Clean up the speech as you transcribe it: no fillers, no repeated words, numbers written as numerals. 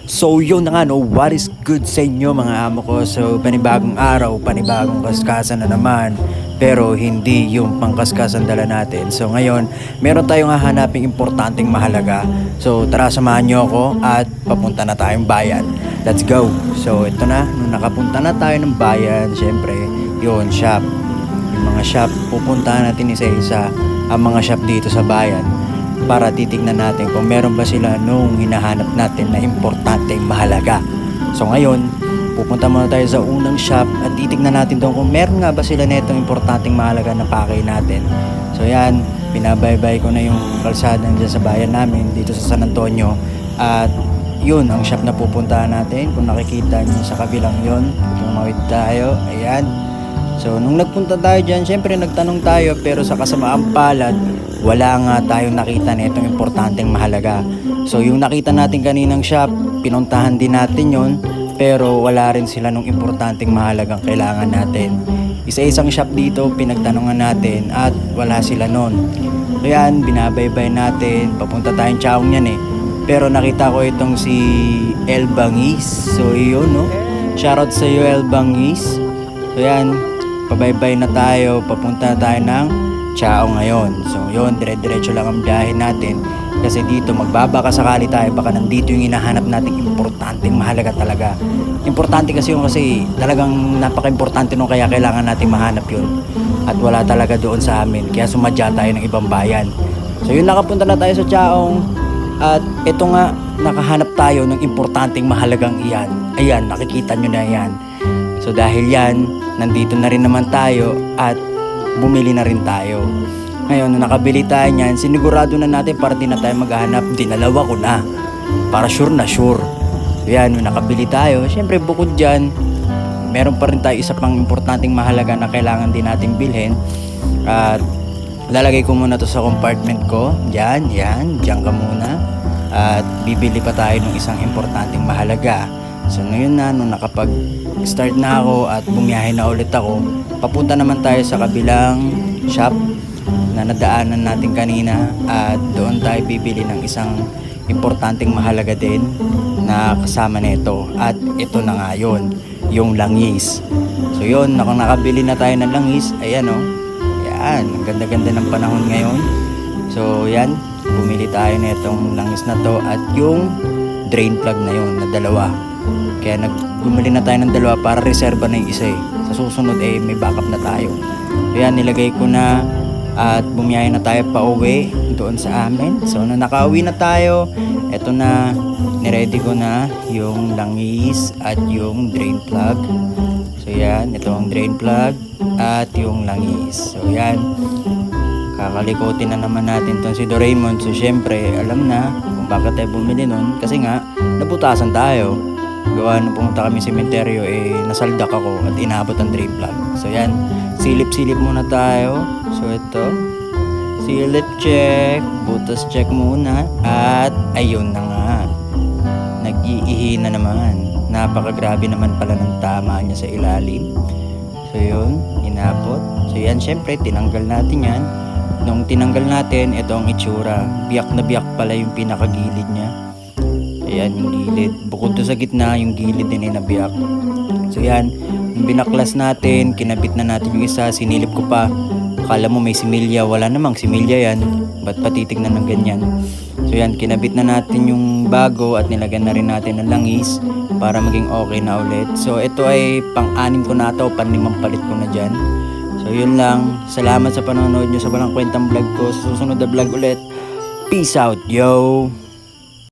So yun na nga no, what is good sa inyo mga amo ko. So panibagong araw, panibagong kaskasan na naman. Pero hindi yung pangkaskasan dala natin. So ngayon, meron tayong hahanaping importanteng mahalaga. So tara samahan nyo ako at papunta na tayong bayan. Let's go! So ito na, nung nakapunta na tayo ng bayan, syempre, yun, shop. Yung mga shop, pupuntahan natin isa-isa ang mga shop dito sa bayan para titignan natin kung meron ba sila nung hinahanap natin na importanteng mahalaga. So ngayon, pupunta muna tayo sa unang shop at titignan natin doon kung meron nga ba sila netong importanteng mahalaga na pakay natin. So yan, binabaybay ko na yung kalsada dyan sa bayan namin dito sa San Antonio at yun ang shop na pupuntahan natin. Kung nakikita nyo sa kabilang yun, tumawid tayo, ayan. So nung nagpunta tayo dyan, syempre nagtanong tayo pero sa kasamaang palad, wala nga tayong nakita na itong importanteng mahalaga. So yung nakita natin kaninang shop, pinuntahan din natin yon, pero wala rin sila nung importanteng mahalagang kailangan natin. Isa-isang shop dito pinagtanungan natin at wala sila nun. So yan, binabaybay natin, papunta tayong Chaong yan eh. Pero nakita ko itong si El Bangis. So yun no, shoutout sa iyo El Bangis. So yan, pabaybay na tayo, papunta na tayo ng Chao ngayon. So yun, dire-diretso lang ang biyahe natin kasi dito magbabaka sakali tayo, baka nandito yung hinahanap nating importanteng mahalaga talaga. Importante kasi yung kasi talagang napaka-importante nung kaya kailangan natin mahanap yun at wala talaga doon sa amin kaya sumadya tayo ng ibang bayan. So yun, nakapunta na tayo sa Chaong at ito nga, nakahanap tayo ng importanteng mahalagang iyan. Ayan, nakikita nyo na yan. So dahil yan, nandito na rin naman tayo at bumili na rin tayo. Ngayon, nung nakabili tayo niyan, sinigurado na natin para di na tayo maghahanap. Dinalawa ko na. Para sure na sure. So yan, nung nakabili tayo, syempre bukod dyan, meron pa rin tayo isa pang importanteng mahalaga na kailangan din natin bilhin. At lalagay ko muna to sa compartment ko. Yan, dyan ka muna. At bibili pa tayo ng isang importanteng mahalaga. So ngayon na, nung nakapag-start na ako at bumiyahe na ulit ako, papunta naman tayo sa kabilang shop na nadaanan natin kanina at doon tayo bibili ng isang importanteng mahalaga din na kasama nito. At ito na nga yun, yung langis. So yun, nakabili na tayo ng langis. Ayan o, yan, ang ganda-ganda ng panahon ngayon. So yan, bumili tayo na itong langis na to at yung drain plug na yun na dalawa. Kaya bumili na tayo ng dalawa para reserva na yung isa eh. Sa susunod eh may backup na tayo. Kaya nilagay ko na at bumiyahe na tayo pa uwi doon sa amin. So nung nakauwi na tayo, eto na, niready ko na yung langis at yung drain plug. So yan, ito ang drain plug at yung langis. So yan, kakalikutin na naman natin tong si Doraemon. So syempre alam na kung bakit tayo bumili nun, kasi nga nabutasan tayo. Gawa nung pumunta kami sa sementeryo eh nasaldak ako at inabot ang drain plug. So yan, silip-silip muna tayo. So ito, silip check, butas check muna. At ayun na nga, nag-iihi na naman. Napakagrabe naman pala ng tama niya sa ilalim. So yun, inabot. So yan, syempre tinanggal natin yan. Nung tinanggal natin, ito ang itsura. Biyak na biyak pala yung pinakagilid niya. Ayan yung gilid. Bukod to sa gitna, yung gilid din ay nabiyak. So yan, yung binaklas natin, kinabit na natin yung isa, sinilip ko pa. Akala mo may similya, wala namang similya yan. Ba't patitignan ng ganyan? So yan, kinabit na natin yung bago at nilagyan na rin natin ng langis para maging okay na ulit. So ito ay pang-anim ko na ito, pang-limang palit ko na dyan. So yun lang, salamat sa panonood nyo sa Walang Kwentang Vlog ko. Sa susunod na vlog ulit, peace out yo!